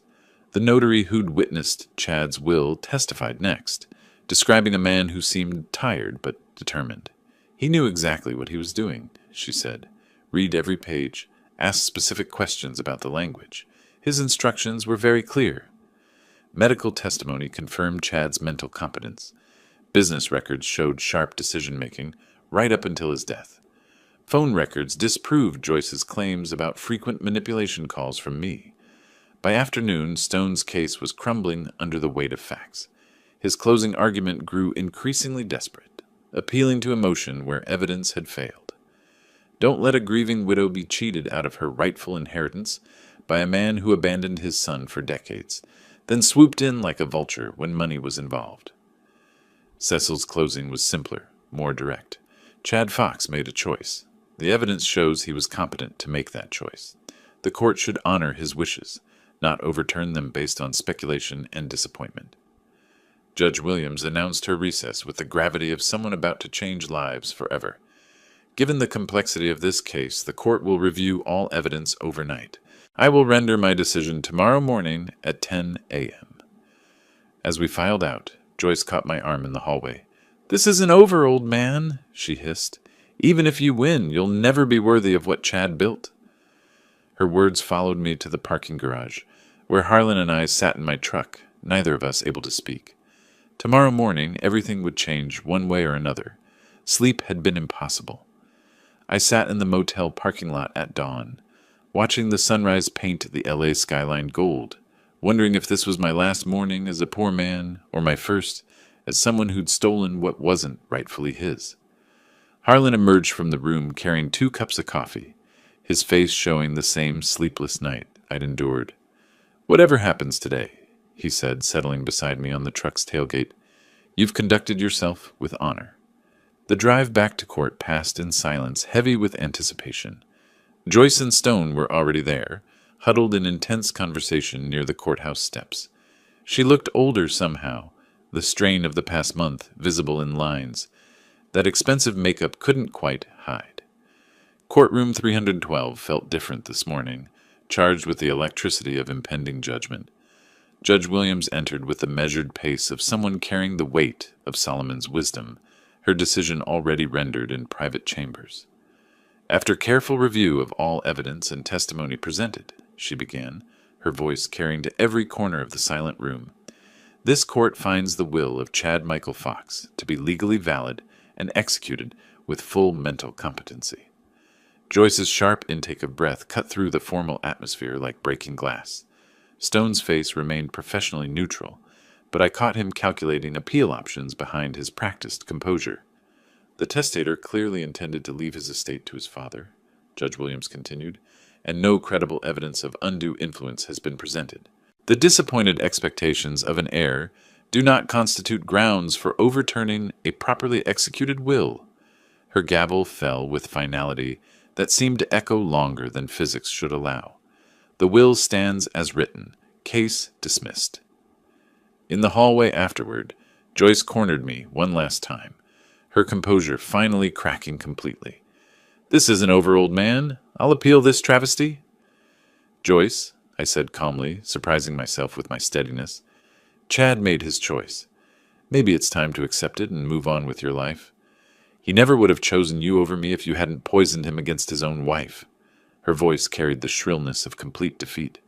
The notary who'd witnessed Chad's will testified next, describing a man who seemed tired but determined. "He knew exactly what he was doing," she said. "Read every page, ask specific questions about the language. His instructions were very clear." Medical testimony confirmed Chad's mental competence. Business records showed sharp decision-making right up until his death. Phone records disproved Joyce's claims about frequent manipulation calls from me. By afternoon, Stone's case was crumbling under the weight of facts. His closing argument grew increasingly desperate, appealing to emotion where evidence had failed. Don't let a grieving widow be cheated out of her rightful inheritance by a man who abandoned his son for decades, then swooped in like a vulture when money was involved. Cecil's closing was simpler, more direct. Chad Fox made a choice. The evidence shows he was competent to make that choice. The court should honor his wishes, not overturn them based on speculation and disappointment. Judge Williams announced her recess with the gravity of someone about to change lives forever. Given the complexity of this case, the court will review all evidence overnight. I will render my decision tomorrow morning at 10 a.m. As we filed out, Joyce caught my arm in the hallway. "This isn't over, old man," she hissed. "Even if you win, you'll never be worthy of what Chad built." Her words followed me to the parking garage, where Harlan and I sat in my truck, neither of us able to speak. Tomorrow morning, everything would change one way or another. Sleep had been impossible. I sat in the motel parking lot at dawn, watching the sunrise paint the LA skyline gold, wondering if this was my last morning as a poor man or my first as someone who'd stolen what wasn't rightfully his. Harlan emerged from the room carrying 2 cups of coffee, his face showing the same sleepless night I'd endured. "Whatever happens today," he said, settling beside me on the truck's tailgate, "you've conducted yourself with honor." The drive back to court passed in silence, heavy with anticipation. Joyce and Stone were already there, huddled in intense conversation near the courthouse steps. She looked older somehow, the strain of the past month visible in lines that expensive makeup couldn't quite hide. Courtroom 312 felt different this morning, charged with the electricity of impending judgment. Judge Williams entered with the measured pace of someone carrying the weight of Solomon's wisdom, her decision already rendered in private chambers. "After careful review of all evidence and testimony presented," she began, her voice carrying to every corner of the silent room, "this court finds the will of Chad Michael Fox to be legally valid and executed with full mental competency." Joyce's sharp intake of breath cut through the formal atmosphere like breaking glass. Stone's face remained professionally neutral, but I caught him calculating appeal options behind his practiced composure. "The testator clearly intended to leave his estate to his father," Judge Williams continued, "and no credible evidence of undue influence has been presented. The disappointed expectations of an heir do not constitute grounds for overturning a properly executed will." Her gavel fell with finality that seemed to echo longer than physics should allow. "The will stands as written. Case dismissed." In the hallway afterward, Joyce cornered me one last time, her composure finally cracking completely. "This isn't over, old man. I'll appeal this travesty." "Joyce," I said calmly, surprising myself with my steadiness, "Chad made his choice. Maybe it's time to accept it and move on with your life. He never would have chosen you over me if you hadn't poisoned him against his own wife." Her voice carried the shrillness of complete defeat.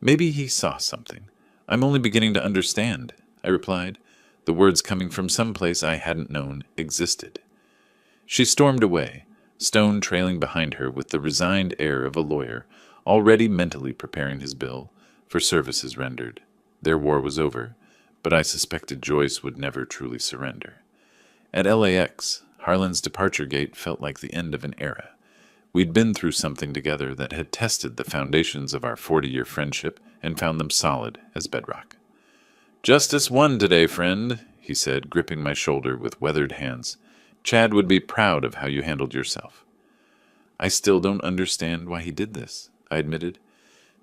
"Maybe he saw something. I'm only beginning to understand," I replied, the words coming from some place I hadn't known existed. She stormed away, Stone trailing behind her with the resigned air of a lawyer already mentally preparing his bill for services rendered. Their war was over, but I suspected Joyce would never truly surrender. At LAX, Harlan's departure gate felt like the end of an era. We'd been through something together that had tested the foundations of our 40-year friendship and found them solid as bedrock. "Justice won today, friend," he said, gripping my shoulder with weathered hands. "Chad would be proud of how you handled yourself." "I still don't understand why he did this," I admitted.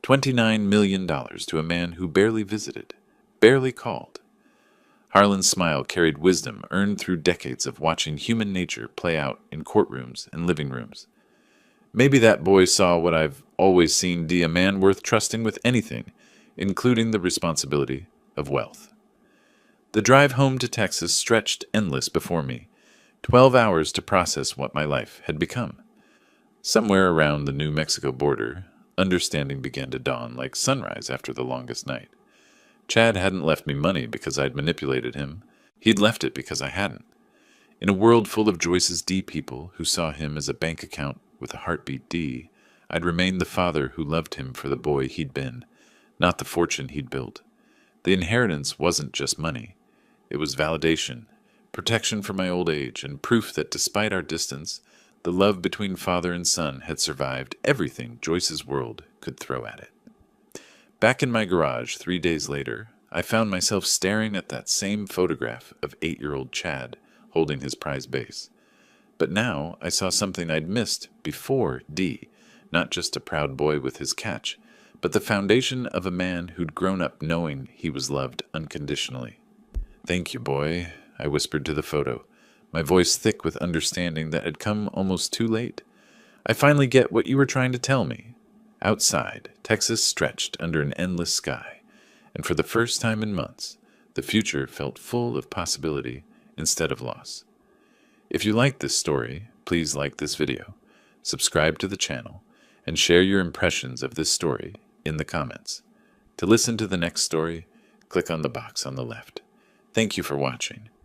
$29 million to a man who barely visited, barely called. Harlan's smile carried wisdom earned through decades of watching human nature play out in courtrooms and living rooms. "Maybe that boy saw what I've always seen D, a man worth trusting with anything, including the responsibility of wealth." The drive home to Texas stretched endless before me, 12 hours to process what my life had become. Somewhere around the New Mexico border, understanding began to dawn like sunrise after the longest night. Chad hadn't left me money because I'd manipulated him. He'd left it because I hadn't. In a world full of Joyce's D people who saw him as a bank account with a heartbeat D, I'd remained the father who loved him for the boy he'd been, not the fortune he'd built. The inheritance wasn't just money. It was validation, protection for my old age, and proof that despite our distance, the love between father and son had survived everything Joyce's world could throw at it. Back in my garage 3 days later, I found myself staring at that same photograph of 8-year-old Chad holding his prize base. But now I saw something I'd missed before D, not just a proud boy with his catch, but the foundation of a man who'd grown up knowing he was loved unconditionally. "Thank you, boy," I whispered to the photo, my voice thick with understanding that had come almost too late. "I finally get what you were trying to tell me." Outside, Texas stretched under an endless sky, and for the first time in months, the future felt full of possibility instead of loss. If you liked this story, please like this video, subscribe to the channel, and share your impressions of this story in the comments. To listen to the next story, click on the box on the left. Thank you for watching.